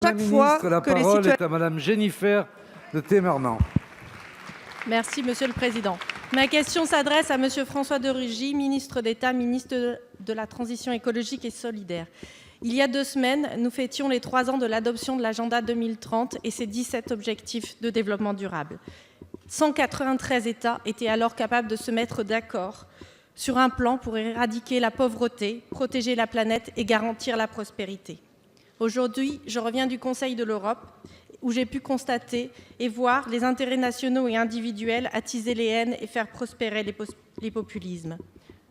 chaque fois la que les parole citoyens... est à Madame Jennifer de Temerman. Merci, Monsieur le Président. Ma question s'adresse à Monsieur François de Rugy, ministre d'État, ministre de la Transition écologique et solidaire. Il y a 2 semaines, nous fêtions les 3 ans de l'adoption de l'agenda 2030 et ses 17 objectifs de développement durable. 193 États étaient alors capables de se mettre d'accord sur un plan pour éradiquer la pauvreté, protéger la planète et garantir la prospérité. Aujourd'hui, je reviens du Conseil de l'Europe, où j'ai pu constater et voir les intérêts nationaux et individuels attiser les haines et faire prospérer les populismes.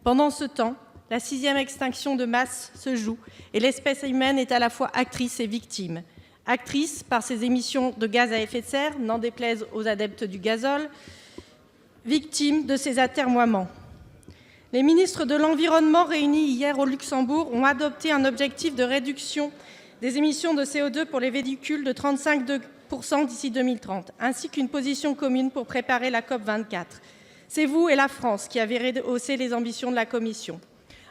Pendant ce temps, la 6e extinction de masse se joue et l'espèce humaine est à la fois actrice et victime. Actrice par ses émissions de gaz à effet de serre, n'en déplaise aux adeptes du gazole, victime de ses atermoiements. Les ministres de l'Environnement réunis hier au Luxembourg ont adopté un objectif de réduction des émissions de CO2 pour les véhicules de 35% d'ici 2030, ainsi qu'une position commune pour préparer la COP24. C'est vous et la France qui avez rehaussé les ambitions de la Commission.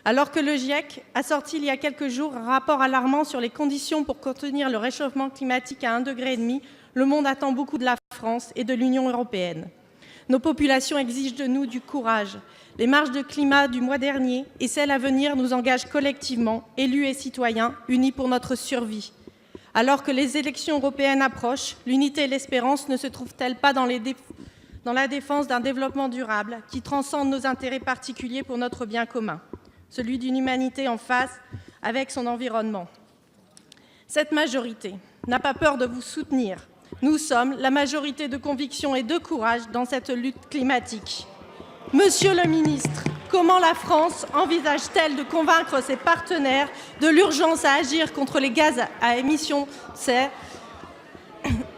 Alors que le GIEC a sorti il y a quelques jours un rapport alarmant sur les conditions pour contenir le réchauffement climatique à 1,5 degré, le monde attend beaucoup de la France et de l'Union européenne. Nos populations exigent de nous du courage. Les marches de climat du mois dernier et celles à venir nous engagent collectivement, élus et citoyens, unis pour notre survie. Alors que les élections européennes approchent, l'unité et l'espérance ne se trouvent-elles pas dans la défense d'un développement durable qui transcende nos intérêts particuliers pour notre bien commun, celui d'une humanité en phase avec son environnement? Cette majorité n'a pas peur de vous soutenir. Nous sommes la majorité de conviction et de courage dans cette lutte climatique. Monsieur le ministre, comment la France envisage-t-elle de convaincre ses partenaires de l'urgence à agir contre les gaz à émissions de serre?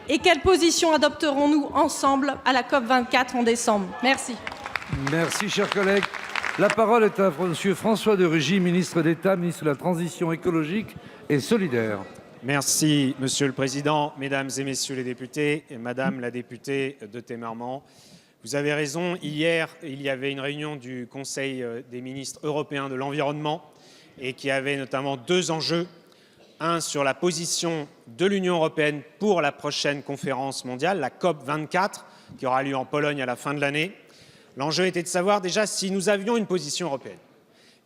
Et quelle position adopterons-nous ensemble à la COP24 en décembre? Merci. Merci, chers collègues. La parole est à Monsieur François de Rugy, ministre d'État, ministre de la Transition écologique et solidaire. Merci, Monsieur le Président, Mesdames et Messieurs les députés, et Madame la députée de Temerman. Vous avez raison, hier, il y avait une réunion du Conseil des ministres européens de l'environnement et qui avait notamment 2 enjeux. Un sur la position de l'Union européenne pour la prochaine conférence mondiale, la COP24, qui aura lieu en Pologne à la fin de l'année. L'enjeu était de savoir déjà si nous avions une position européenne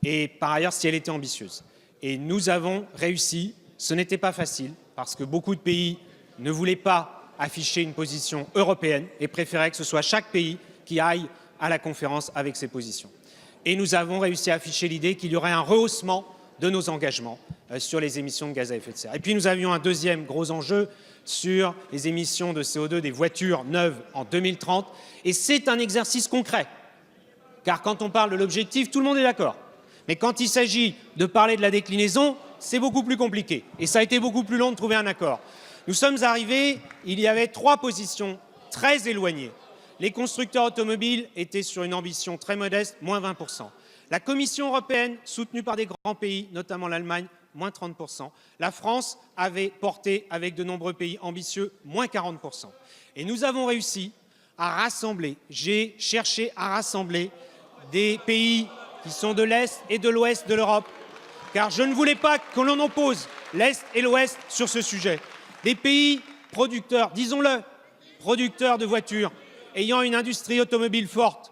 et par ailleurs si elle était ambitieuse. Et nous avons réussi. Ce n'était pas facile parce que beaucoup de pays ne voulaient pas afficher une position européenne et préféraient que ce soit chaque pays qui aille à la conférence avec ses positions. Et nous avons réussi à afficher l'idée qu'il y aurait un rehaussement de nos engagements sur les émissions de gaz à effet de serre. Et puis nous avions un deuxième gros enjeu sur les émissions de CO2 des voitures neuves en 2030. Et c'est un exercice concret, car quand on parle de l'objectif, tout le monde est d'accord. Mais quand il s'agit de parler de la déclinaison, c'est beaucoup plus compliqué. Et ça a été beaucoup plus long de trouver un accord. Nous sommes arrivés, il y avait 3 positions très éloignées. Les constructeurs automobiles étaient sur une ambition très modeste, moins 20%. La Commission européenne, soutenue par des grands pays, notamment l'Allemagne, moins 30%. La France avait porté, avec de nombreux pays ambitieux, moins 40%. Et nous avons réussi à rassembler, j'ai cherché à rassembler des pays qui sont de l'Est et de l'Ouest de l'Europe, car je ne voulais pas que l'on oppose l'Est et l'Ouest sur ce sujet. Des pays producteurs, disons-le, producteurs de voitures, ayant une industrie automobile forte,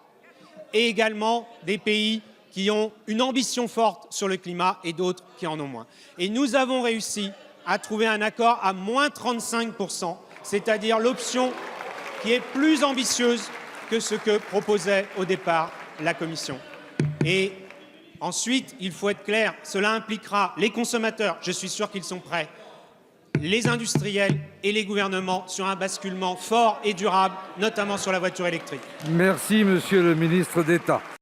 et également des pays qui ont une ambition forte sur le climat et d'autres qui en ont moins. Et nous avons réussi à trouver un accord à moins 35%, c'est-à-dire l'option qui est plus ambitieuse que ce que proposait au départ la Commission. Et ensuite, il faut être clair, cela impliquera les consommateurs, je suis sûr qu'ils sont prêts, les industriels et les gouvernements sur un basculement fort et durable, notamment sur la voiture électrique. Merci, Monsieur le ministre d'État.